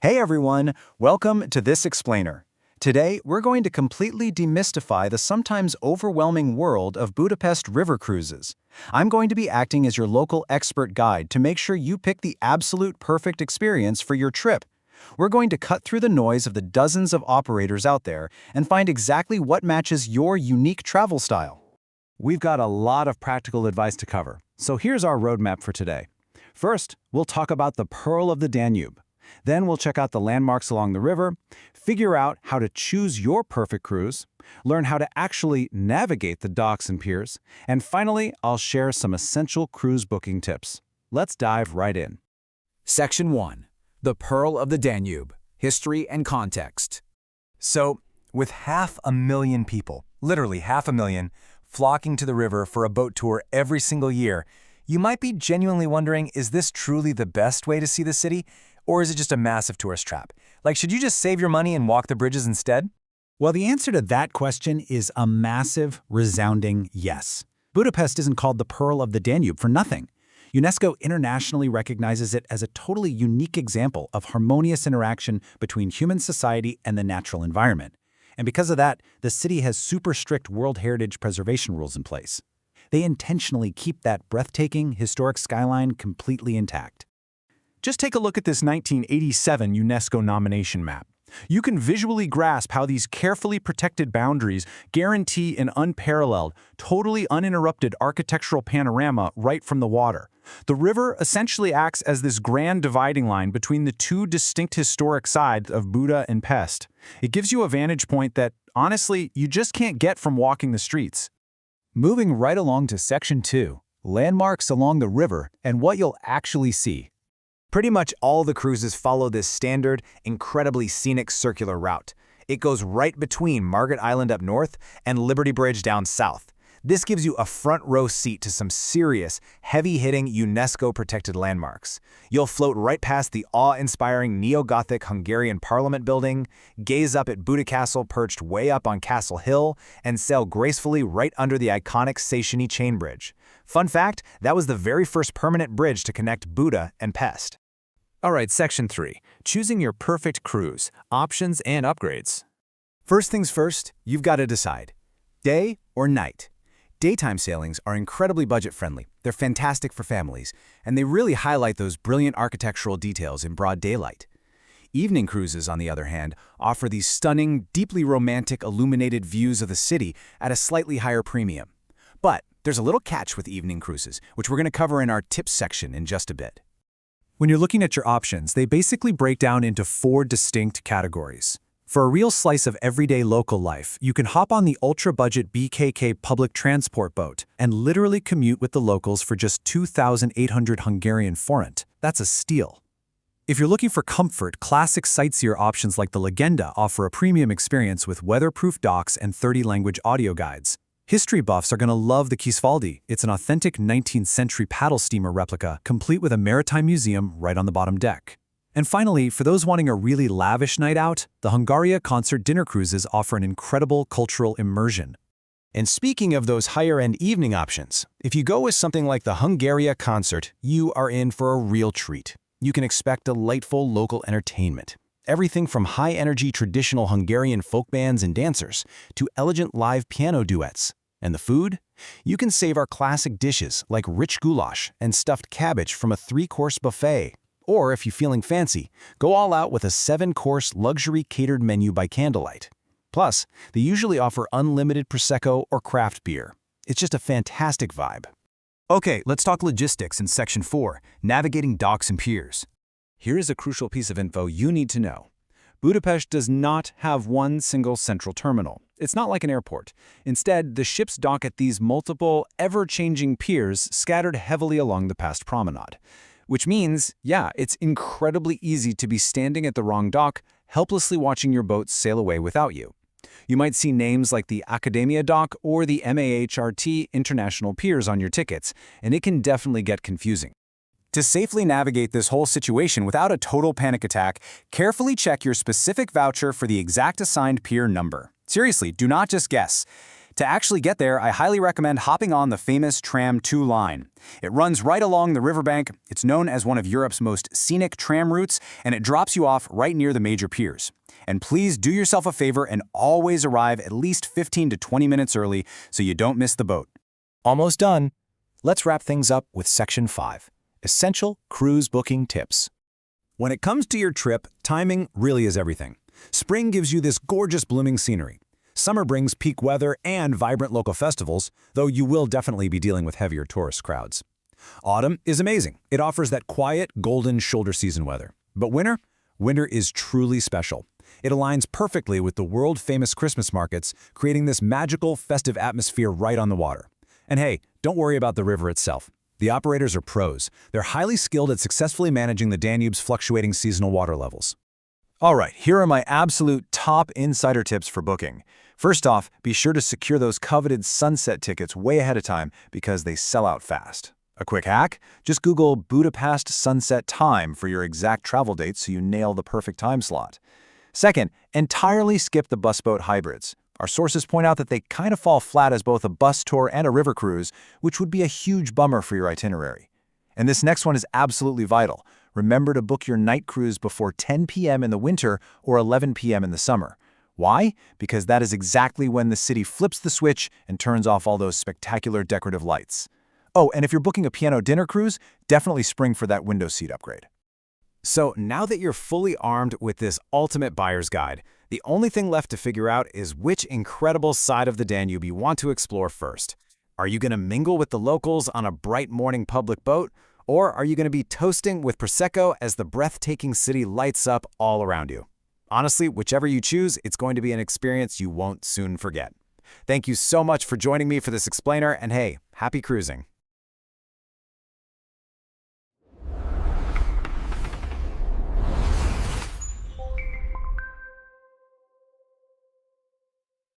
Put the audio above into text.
Hey everyone, welcome to This Explainer. Today, we're going to completely demystify the sometimes overwhelming world of Budapest river cruises. I'm going to be acting as your local expert guide to make sure you pick the absolute perfect experience for your trip. We're going to cut through the noise of the dozens of operators out there and find exactly what matches your unique travel style. We've got a lot of practical advice to cover, so here's our roadmap for today. First, we'll talk about the Pearl of the Danube. Then we'll check out the landmarks along the river, figure out how to choose your perfect cruise, learn how to actually navigate the docks and piers, and finally, I'll share some essential cruise booking tips. Let's dive right in. Section 1. The Pearl of the Danube, History and Context. So, with 500,000 people, literally 500,000, flocking to the river for a boat tour every single year, you might be genuinely wondering, is this truly the best way to see the city? Or is it just a massive tourist trap? Like, should you just save your money and walk the bridges instead? Well, the answer to that question is a massive, resounding yes. Budapest isn't called the Pearl of the Danube for nothing. UNESCO internationally recognizes it as a totally unique example of harmonious interaction between human society and the natural environment. And because of that, the city has super strict World Heritage preservation rules in place. They intentionally keep that breathtaking, historic skyline completely intact. Just take a look at this 1987 UNESCO nomination map. You can visually grasp how these carefully protected boundaries guarantee an unparalleled, totally uninterrupted architectural panorama right from the water. The river essentially acts as this grand dividing line between the two distinct historic sides of Buda and Pest. It gives you a vantage point that, honestly, you just can't get from walking the streets. Moving right along to Section 2, landmarks along the river and what you'll actually see. Pretty much all the cruises follow this standard, incredibly scenic circular route. It goes right between Margaret Island up north and Liberty Bridge down south. This gives you a front row seat to some serious, heavy-hitting UNESCO-protected landmarks. You'll float right past the awe-inspiring neo-Gothic Hungarian Parliament building, gaze up at Buda Castle perched way up on Castle Hill, and sail gracefully right under the iconic Széchenyi chain bridge. Fun fact, that was the very first permanent bridge to connect Buda and Pest. All right, Section 3. Choosing your perfect cruise, options and upgrades. First things first, you've got to decide. Day or night? Daytime sailings are incredibly budget-friendly. They're fantastic for families, and they really highlight those brilliant architectural details in broad daylight. Evening cruises, on the other hand, offer these stunning, deeply romantic illuminated views of the city at a slightly higher premium. But there's a little catch with evening cruises, which we're going to cover in our tips section in just a bit. When you're looking at your options, they basically break down into 4 distinct categories. For a real slice of everyday local life, you can hop on the ultra-budget BKK public transport boat and literally commute with the locals for just 2,800 Hungarian forint. That's a steal. If you're looking for comfort, classic sightseer options like the Legenda offer a premium experience with weatherproof docks and 30-language audio guides. History buffs are going to love the Kisvaldi. It's an authentic 19th century paddle steamer replica, complete with a maritime museum right on the bottom deck. And finally, for those wanting a really lavish night out, the Hungaria concert dinner cruises offer an incredible cultural immersion. And speaking of those higher-end evening options, if you go with something like the Hungaria concert, you are in for a real treat. You can expect delightful local entertainment. Everything from high-energy traditional Hungarian folk bands and dancers to elegant live piano duets. And the food? You can save our classic dishes like rich goulash and stuffed cabbage from a 3-course buffet. Or if you're feeling fancy, go all out with a 7-course luxury catered menu by candlelight. Plus, they usually offer unlimited Prosecco or craft beer. It's just a fantastic vibe. Okay, let's talk logistics in Section 4, navigating docks and piers. Here is a crucial piece of info you need to know. Budapest does not have one single central terminal. It's not like an airport. Instead, the ships dock at these multiple, ever-changing piers scattered heavily along the past promenade. Which means, yeah, it's incredibly easy to be standing at the wrong dock, helplessly watching your boat sail away without you. You might see names like the Academia dock or the MAHRT International Piers on your tickets, and it can definitely get confusing. To safely navigate this whole situation without a total panic attack, carefully check your specific voucher for the exact assigned pier number. Seriously, do not just guess. To actually get there, I highly recommend hopping on the famous Tram 2 line. It runs right along the riverbank, it's known as one of Europe's most scenic tram routes, and it drops you off right near the major piers. And please do yourself a favor and always arrive at least 15 to 20 minutes early so you don't miss the boat. Almost done. Let's wrap things up with Section 5, Essential Cruise Booking Tips. When it comes to your trip, timing really is everything. Spring gives you this gorgeous blooming scenery. Summer brings peak weather and vibrant local festivals, though you will definitely be dealing with heavier tourist crowds. Autumn is amazing. It offers that quiet, golden shoulder season weather. But winter? Winter is truly special. It aligns perfectly with the world-famous Christmas markets, creating this magical, festive atmosphere right on the water. And hey, don't worry about the river itself. The operators are pros. They're highly skilled at successfully managing the Danube's fluctuating seasonal water levels. All right, here are my absolute top insider tips for booking. First off, be sure to secure those coveted sunset tickets way ahead of time because they sell out fast. A quick hack? Just Google Budapest sunset time for your exact travel date so you nail the perfect time slot. Second, entirely skip the busboat hybrids. Our sources point out that they kind of fall flat as both a bus tour and a river cruise, which would be a huge bummer for your itinerary. And this next one is absolutely vital. Remember to book your night cruise before 10 p.m. in the winter or 11 p.m. in the summer. Why? Because that is exactly when the city flips the switch and turns off all those spectacular decorative lights. Oh, and if you're booking a piano dinner cruise, definitely spring for that window seat upgrade. So now that you're fully armed with this ultimate buyer's guide, the only thing left to figure out is which incredible side of the Danube you want to explore first. Are you going to mingle with the locals on a bright morning public boat? Or are you going to be toasting with Prosecco as the breathtaking city lights up all around you? Honestly, whichever you choose, it's going to be an experience you won't soon forget. Thank you so much for joining me for this explainer, and hey, happy cruising!